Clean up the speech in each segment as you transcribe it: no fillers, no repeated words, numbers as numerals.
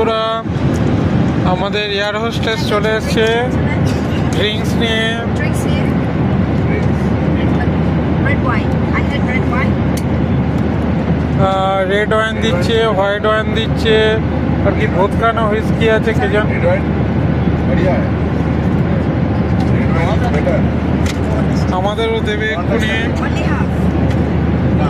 বন্ধুরা, আমাদের air hostess চলে এসছে ড্রিঙ্কস নিয়ে। Drinks here. Red wine. I had red wine. Red wine দিচ্ছে, হোয়াইট ওয়াইন দিচ্ছে, আর কি ভোদকা না হুইস্কি আছে কে জান। रेड वाइन बढ़िया है रेड वाइन बेटर আমাদেরও দেবে এক্ষুনি। Only half. ना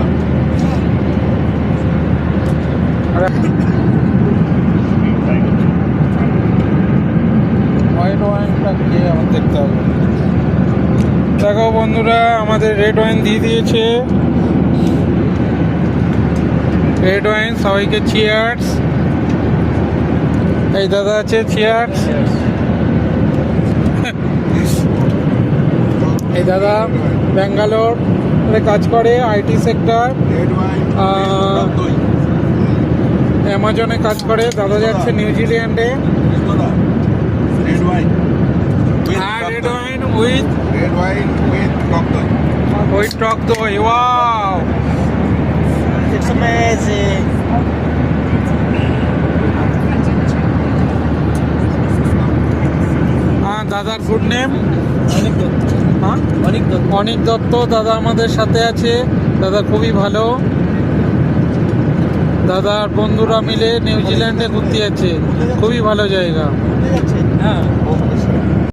হোয়াইট ওয়াইনটা খেয়ে আমার দেখতে হবে। দেখো বন্ধুরা, আমাদের রেড ওয়াইন দিয়ে দিয়েছে। রেড ওয়াইন, সবাইকে চিয়ার্স। এই দাদা আছে, চিয়ার্স। এই দাদা ব্যাঙ্গালোর কাজ করে, আইটি সেক্টর, रेड वाइन অ্যামাজনে কাজ করে। দাদা যাচ্ছে নিউজিল্যান্ডে। रेड वाइन আর red wine with red wine with cocktail টক দই। Wow, It's amazing. হ্যাঁ দাদার গুড নেম অনেক দত্ত। হ্যাঁ অনেক দত্ত। অনিক দত্ত দাদা আমাদের সাথে আছে। দাদা খুবই ভালো। দাদার বন্ধুরা মিলে নিউজিল্যান্ডে ঘুরতে যাচ্ছে, খুবই ভালো জায়গা। হ্যাঁ